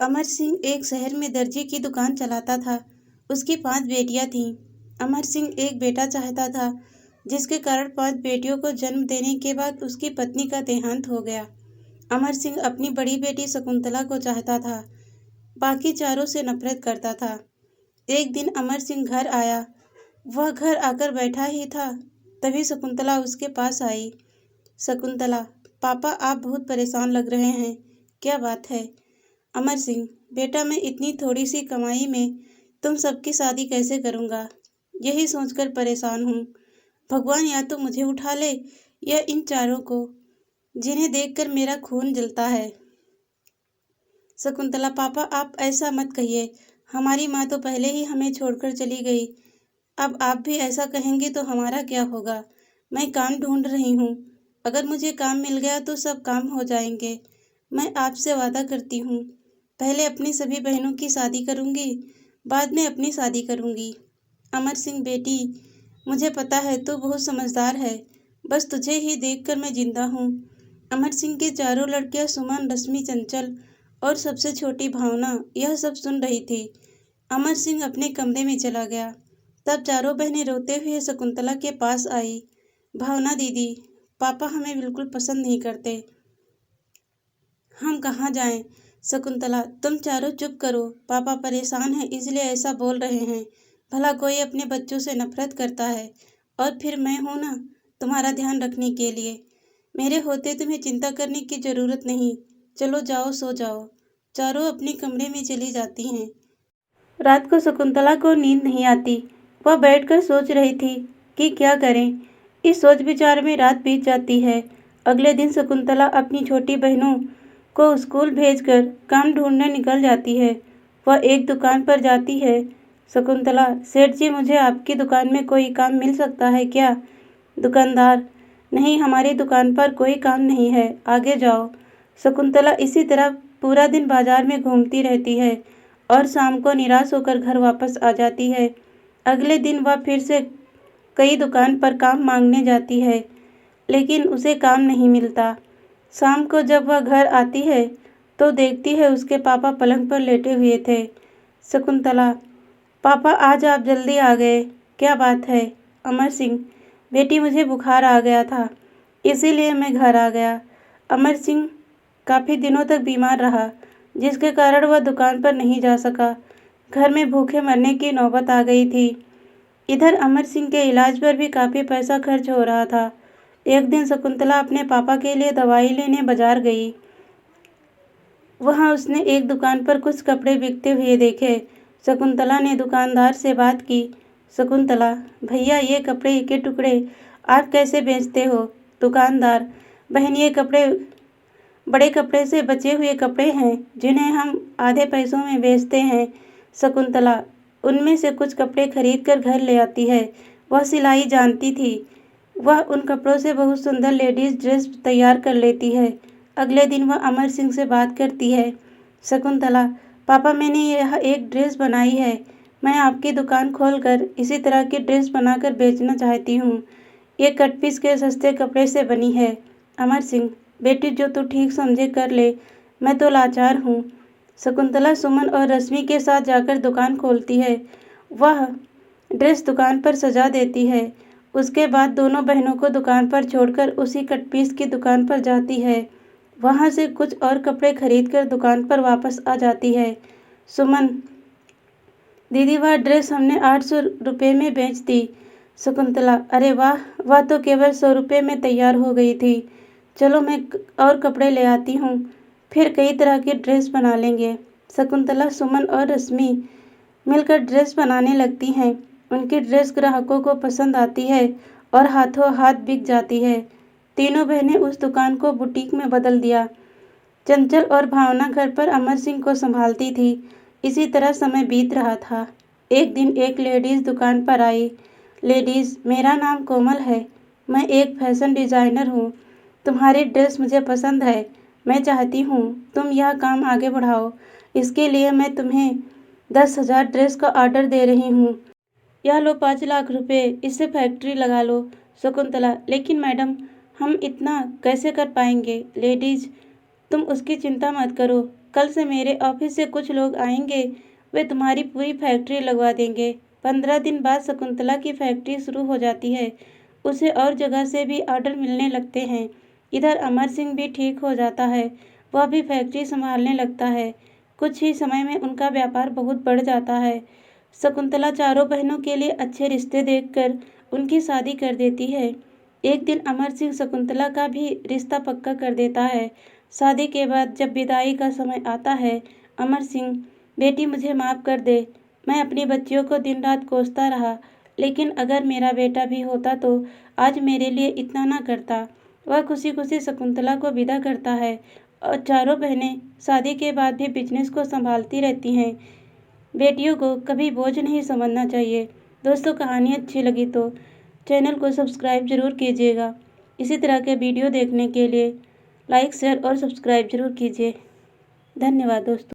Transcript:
अमर सिंह एक शहर में दर्जी की दुकान चलाता था। उसकी 5 बेटियां थीं। अमर सिंह एक बेटा चाहता था, जिसके कारण 5 बेटियों को जन्म देने के बाद उसकी पत्नी का देहांत हो गया। अमर सिंह अपनी बड़ी बेटी शकुंतला को चाहता था, बाकी चारों से नफरत करता था। एक दिन अमर सिंह घर आया। वह घर आकर बैठा ही था, तभी शकुंतला उसके पास आई। शकुंतला, पापा आप बहुत परेशान लग रहे हैं, क्या बात है? अमर सिंह, बेटा मैं इतनी थोड़ी सी कमाई में तुम सबकी शादी कैसे करूंगा, यही सोचकर परेशान हूँ। भगवान या तो मुझे उठा ले या इन चारों को, जिन्हें देखकर मेरा खून जलता है। शकुंतला, पापा आप ऐसा मत कहिए, हमारी माँ तो पहले ही हमें छोड़कर चली गई। अब आप भी ऐसा कहेंगे तो हमारा क्या होगा? मैं काम ढूंढ रही हूँ, अगर मुझे काम मिल गया तो सब काम हो जाएंगे। मैं आपसे वादा करती हूँ, पहले अपनी सभी बहनों की शादी करूँगी, बाद में अपनी शादी करूँगी। अमर सिंह, बेटी मुझे पता है तू बहुत समझदार है, बस तुझे ही देखकर मैं जिंदा हूँ। अमर सिंह की चारों लड़कियां सुमन, रश्मि, चंचल और सबसे छोटी भावना यह सब सुन रही थी। अमर सिंह अपने कमरे में चला गया। तब चारों बहनें रोते हुए शकुंतला के पास आई। भावना दीदी, पापा हमें बिल्कुल पसंद नहीं करते, हम कहाँ जाएं? शकुंतला, तुम चारों चुप करो, पापा परेशान हैं इसलिए ऐसा बोल रहे हैं। भला कोई अपने बच्चों से नफरत करता है, और फिर मैं हूं ना तुम्हारा ध्यान रखने के लिए। मेरे होते तुम्हें चिंता करने की जरूरत नहीं। चलो जाओ, सो जाओ। चारों अपने कमरे में चली जाती हैं। रात को शकुंतला को नींद नहीं आती। वह बैठकर सोच रही थी कि क्या करें। इस सोच विचार में रात बीत जाती है। अगले दिन शकुंतला अपनी छोटी बहनों को स्कूल भेजकर काम ढूंढने निकल जाती है। वह एक दुकान पर जाती है। शकुंतला, सेठ जी मुझे आपकी दुकान में कोई काम मिल सकता है क्या? दुकानदार, नहीं हमारी दुकान पर कोई काम नहीं है, आगे जाओ। शकुंतला इसी तरह पूरा दिन बाजार में घूमती रहती है और शाम को निराश होकर घर वापस आ जाती है। अगले दिन वह फिर से कई दुकान पर काम मांगने जाती है, लेकिन उसे काम नहीं मिलता। शाम को जब वह घर आती है तो देखती है उसके पापा पलंग पर लेटे हुए थे। शकुंतला, पापा आज आप जल्दी आ गए, क्या बात है? अमर सिंह, बेटी मुझे बुखार आ गया था, इसीलिए मैं घर आ गया। अमर सिंह काफ़ी दिनों तक बीमार रहा, जिसके कारण वह दुकान पर नहीं जा सका। घर में भूखे मरने की नौबत आ गई थी। इधर अमर सिंह के इलाज पर भी काफ़ी पैसा खर्च हो रहा था। एक दिन शकुंतला अपने पापा के लिए दवाई लेने बाजार गई। वहां उसने एक दुकान पर कुछ कपड़े बिकते हुए देखे। शकुंतला ने दुकानदार से बात की। शकुंतला, भैया ये कपड़े के टुकड़े आप कैसे बेचते हो? दुकानदार, बहन ये कपड़े बड़े कपड़े से बचे हुए कपड़े हैं, जिन्हें हम आधे पैसों में बेचते हैं। शकुंतला उनमें से कुछ कपड़े खरीद कर घर ले आती है। वह सिलाई जानती थी। वह उन कपड़ों से बहुत सुंदर लेडीज ड्रेस तैयार कर लेती है। अगले दिन वह अमर सिंह से बात करती है। शकुंतला, पापा मैंने यह एक ड्रेस बनाई है, मैं आपकी दुकान खोलकर इसी तरह की ड्रेस बनाकर बेचना चाहती हूँ। ये कट पीस के सस्ते कपड़े से बनी है। अमर सिंह, बेटी जो तू ठीक समझे कर ले, मैं तो लाचार हूँ। शकुंतला सुमन और रश्मि के साथ जाकर दुकान खोलती है। वह ड्रेस दुकान पर सजा देती है। उसके बाद दोनों बहनों को दुकान पर छोड़कर उसी कट पीस की दुकान पर जाती है। वहां से कुछ और कपड़े खरीदकर दुकान पर वापस आ जाती है। सुमन, दीदी वह ड्रेस हमने 800 रुपये में बेच दी। शकुंतला, अरे वाह, वह तो केवल 100 रुपये में तैयार हो गई थी। चलो मैं और कपड़े ले आती हूँ, फिर कई तरह की ड्रेस बना लेंगे। शकुंतला, सुमन और रश्मि मिलकर ड्रेस बनाने लगती हैं। उनकी ड्रेस ग्राहकों को पसंद आती है और हाथों हाथ बिक जाती है। तीनों बहनें उस दुकान को बुटीक में बदल दिया। चंचल और भावना घर पर अमर सिंह को संभालती थी। इसी तरह समय बीत रहा था। एक दिन एक लेडीज दुकान पर आई। लेडीज, मेरा नाम कोमल है, मैं एक फैशन डिजाइनर हूँ। तुम्हारी ड्रेस मुझे पसंद है, मैं चाहती हूँ तुम यह काम आगे बढ़ाओ। इसके लिए मैं तुम्हें 10,000 ड्रेस का ऑर्डर दे रही हूँ। यह लो 5 लाख रुपए, इससे फैक्ट्री लगा लो। शकुंतला, लेकिन मैडम हम इतना कैसे कर पाएंगे? लेडीज, तुम उसकी चिंता मत करो, कल से मेरे ऑफिस से कुछ लोग आएंगे, वे तुम्हारी पूरी फैक्ट्री लगवा देंगे। 15 दिन बाद शकुंतला की फैक्ट्री शुरू हो जाती है। उसे और जगह से भी ऑर्डर मिलने लगते हैं। इधर अमर सिंह भी ठीक हो जाता है, वह भी फैक्ट्री संभालने लगता है। कुछ ही समय में उनका व्यापार बहुत बढ़ जाता है। शकुंतला चारों बहनों के लिए अच्छे रिश्ते देखकर उनकी शादी कर देती है। एक दिन अमर सिंह शकुंतला का भी रिश्ता पक्का कर देता है। शादी के बाद जब विदाई का समय आता है, अमर सिंह, बेटी मुझे माफ़ कर दे, मैं अपनी बच्चियों को दिन रात कोसता रहा, लेकिन अगर मेरा बेटा भी होता तो आज मेरे लिए इतना ना करता। वह खुशी खुशी शकुंतला को विदा करता है और चारों बहनें शादी के बाद भी बिजनेस को संभालती रहती हैं। बेटियों को कभी बोझ नहीं समझना चाहिए। दोस्तों, कहानी अच्छी लगी तो चैनल को सब्सक्राइब जरूर कीजिएगा। इसी तरह के वीडियो देखने के लिए लाइक, शेयर और सब्सक्राइब जरूर कीजिए। धन्यवाद दोस्तों।